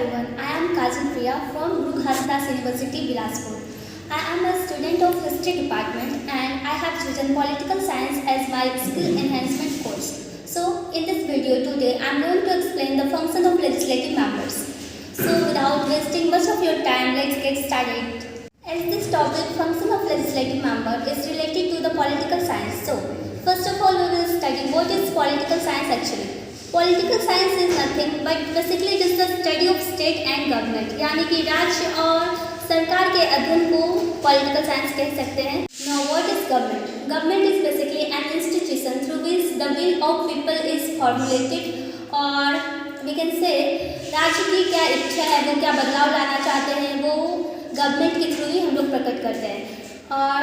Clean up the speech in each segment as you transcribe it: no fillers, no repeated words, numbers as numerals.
everyone. I am Kajal Priya from Guru Khasadas University, Bilaspur. I am a student of History Department and I have chosen Political Science as my skill enhancement course. So, in this video today, I am going to explain the function of legislative members. So, without wasting much of your time, let's get started. As this topic, function of legislative member, is related to the political science. So, first of all, we will study what is political science actually. Political science is nothing but basically it is the study of state and government, यानी कि राज्य और सरकार के अध्ययन को political science कह सकते हैं. Now what is government? Government is basically an institution through which the will of people is formulated, और वी कैन से राज्य की क्या इच्छा है, वो क्या बदलाव लाना चाहते हैं, वो गवर्नमेंट के थ्रू ही हम लोग प्रकट करते हैं. और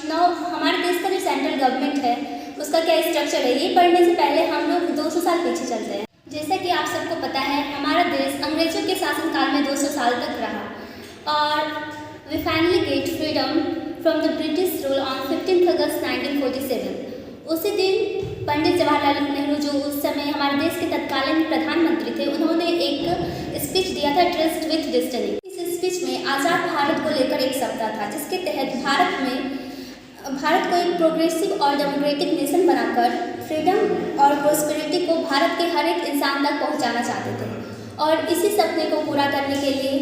नाउ हमारे देश का जो सेंट्रल गवर्नमेंट है उसका क्या स्ट्रक्चर है, ये पढ़ने से पहले हम लोग 200 साल पीछे चलते हैं. जैसा कि आप सबको पता है, हमारा देश अंग्रेजों के शासनकाल में 200 साल तक रहा और we finally get freedom from the British rule on 15 August 1947. उसी दिन पंडित जवाहरलाल नेहरू, जो उस समय हमारे देश के तत्कालीन प्रधानमंत्री थे, उन्होंने एक स्पीच दिया था, ट्रस्ट विथ डेस्टिनी. इस स्पीच में आज़ाद भारत को लेकर एक सप्ताह था, जिसके तहत भारत को एक प्रोग्रेसिव और डेमोक्रेटिक नेशन बनाकर फ्रीडम और प्रोस्पेरिटी को भारत के हर एक इंसान तक पहुंचाना चाहते थे. और इसी सपने को पूरा करने के लिए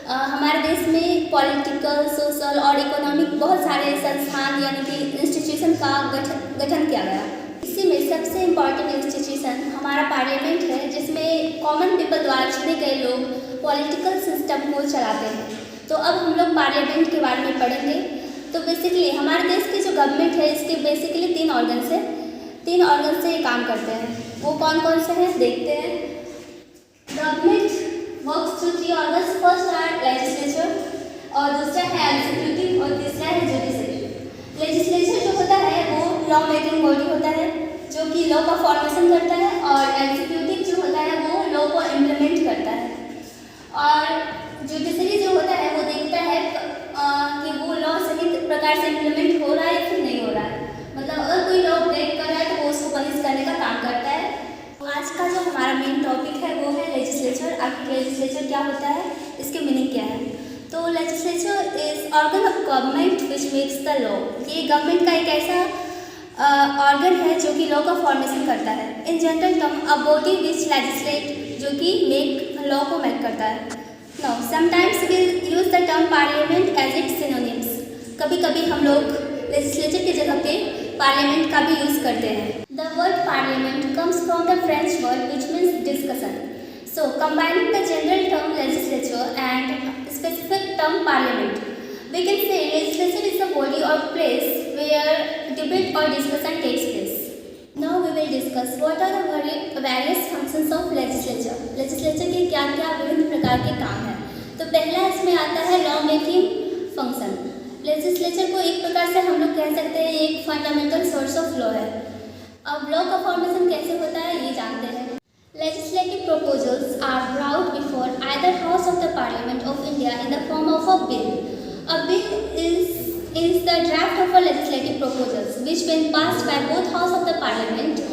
हमारे देश में पॉलिटिकल, सोशल और इकोनॉमिक बहुत सारे संस्थान यानी कि इंस्टीट्यूशन का गठन किया गया. इसी में सबसे इम्पॉर्टेंट इंस्टीट्यूशन हमारा पार्लियामेंट है, जिसमें कॉमन पीपल द्वारा चुने गए लोग पॉलिटिकल सिस्टम को चलाते हैं. तो अब हम लोग पार्लियामेंट के बारे में पढ़ेंगे. तो बेसिकली हमारे देश की जो गवर्नमेंट है, इसके बेसिकली 3 ऑर्गन से ये काम करते हैं. वो कौन कौन से हैं देखते हैं. Government works through 3 organs. First है लेजिस्लेचर, और दूसरा है एग्जीक्यूटिव, और तीसरा है जुडिशरी. लेजिस्लेचर जो होता है वो लॉ मेकिंग बॉडी होता है, जो कि लॉ का फॉर्मेशन करता है, और एग्जीक्यूटिव जो होता है वो लॉ को इम्प्लीमेंट करता है, और जुडिशरी जो होता है वो देखता है कि वो लॉ सही प्रकार से इम्प्लीमेंट हो रहा है या फिर नहीं हो रहा है. मतलब अगर कोई लॉ ब्रेक कर रहा है तो वो उसको पनिश करने का काम करता है. आज का जो हमारा मेन टॉपिक है वो है लेजिस्लेचर. आखिर लेजिस्लेचर क्या होता है, इसके मीनिंग क्या है. तो legislature is organ of government which makes the law. ये गवर्नमेंट का एक ऐसा ऑर्गन है जो कि लॉ का फॉर्मेशन करता है. In general term a body which legislate, जो कि लॉ को मेक करता है. Now, sometimes we use the term parliament as its synonyms. कभी-कभी हम लोग लेजिस्लेचर की जगह पे पार्लियामेंट का भी यूज़ करते हैं. The word parliament comes from the French word which means discussion. So, combining the general term legislature and specific term parliament, we can say legislature is a body or place where debate or discussion takes place. Now we will discuss what are the various functions of legislature. Legislature के क्या क्या विभिन्न प्रकार के काम हैं. तो पहला इसमें आता है लॉ मेकिंग फंक्शन. लेजिस्लेचर को एक प्रकार से हम लोग कह सकते हैं एक फंडामेंटल सोर्स ऑफ लॉ है. अब लॉ का फॉर्मेशन कैसे होता है ये जानते हैं. Legislative proposals are brought before either house of the Parliament of India in the form of a bill. A bill is the draft of a legislative proposals which when passed by both house of the parliament,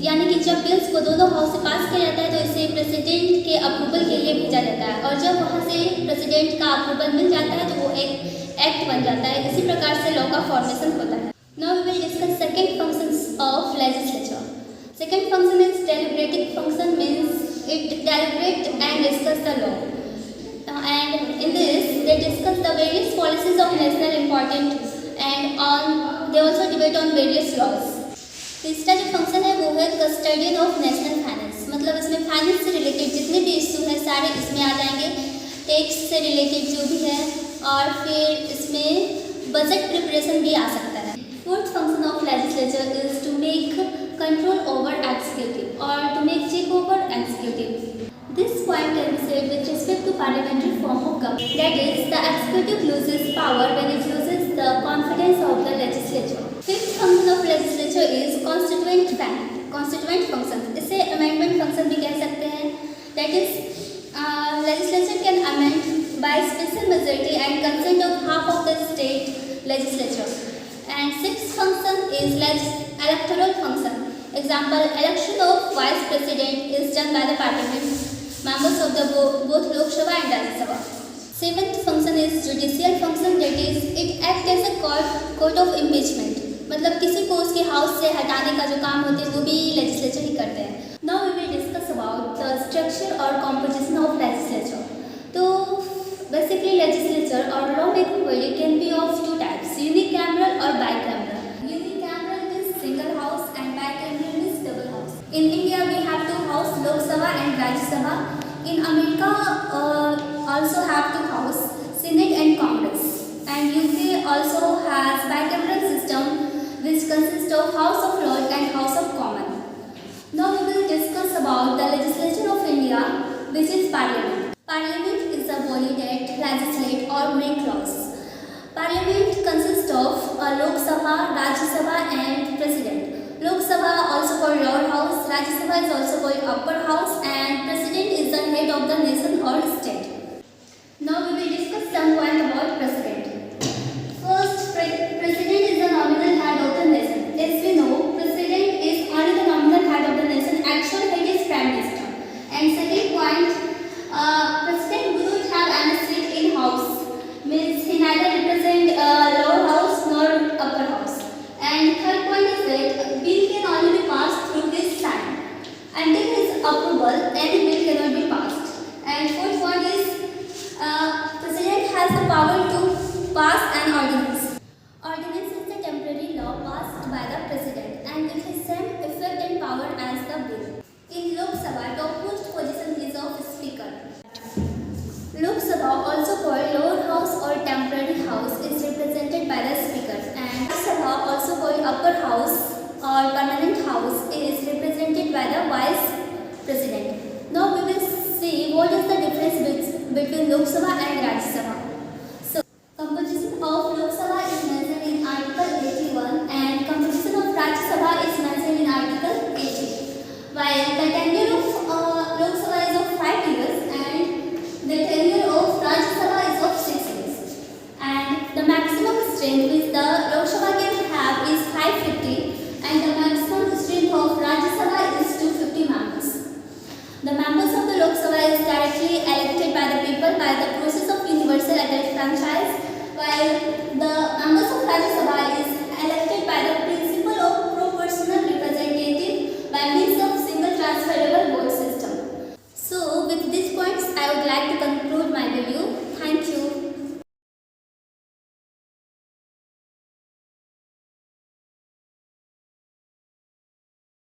यानी कि जब bills को दोनों house से पास किया जाता है तो इसे प्रेसिडेंट के अप्रूवल के लिए भेजा जाता है, और जब वहाँ से प्रेसिडेंट का अप्रूवल मिल जाता है तो वो एक एक्ट बन जाता है. इसी प्रकार से लॉ का फॉर्मेशन होता है. Now we will discuss second functions of legislature. Second function is deliberative function, means it deliberate and discuss the law. And in this, they discuss the various policies of national importance and they also debate on various laws. तीसरा जो function है वो है custodian of national finance. मतलब इसमें finance से related जितने भी इशू हैं सारे इसमें आ जाएंगे. टैक्स से रिलेटेड जो भी है, और फिर इसमें बजट प्रिपरेशन भी आ सकता है. Fourth function of legislature is to make control over executive और to make check over executive. This point can be said with respect to parliamentary form of government. That is, the executive loses power when it loses the confidence of the legislature. Fifth function of legislature is constituent function. इसे amendment function भी कह सकते हैं. That is, legislature can amend by special majority and consent of half of the state legislature. And sixth function is electoral function. Example, election of vice president is done by the parliament. members of the both Lok Sabha and Rajya Sabha. Seventh function is judicial function, that is it acts as a court of impeachment. मतलब किसी को उसके house से हटाने का जो काम होते हैं वो भी लेजिस्लेचर ही करते हैं. Now we will discuss about the structure or composition of legislature. तो basically legislature or law-making body can be of two types, unicameral or bicameral. Unicameral means single house and bicameral means double house. In India we have two houses, Lok Sabha and Rajya Sabha. In America also have two houses, Senate and Congress. And UK also has bicameral system which consists of House of Lords and House of Commons. Now we will discuss about the legislature of India, which is Parliament. Parliament is a body that legislates or makes laws. Parliament consists of Lok Sabha, Rajya Sabha and President. Lok Sabha also called Lower House, Rajya Sabha is also called Upper House, and President is the head of the nation or state. Now we will discuss some points about President. First, President is the nominal head of the nation. As we know, President is only the nominal head of the nation. Actual head is Prime Minister. And second point, President will not have any seat in House. Means he neither represent lower house nor upper house. And third point is that bill can only be passed through his sign. Until his approval, any bill cannot be passed. And fourth point is President has the power to pass an ordinance. Ordinance is the temporary law passed by the President and it has same effect and power as the bill. In Lok Sabha, topmost position is of Speaker. Lok Sabha, also called Lower House or Temporary House, is represented by the Speaker, and Rajya Sabha, also called Upper House or Permanent House, is represented by the Vice President. Now we will see what is the difference between Lok Sabha and Rajya Sabha.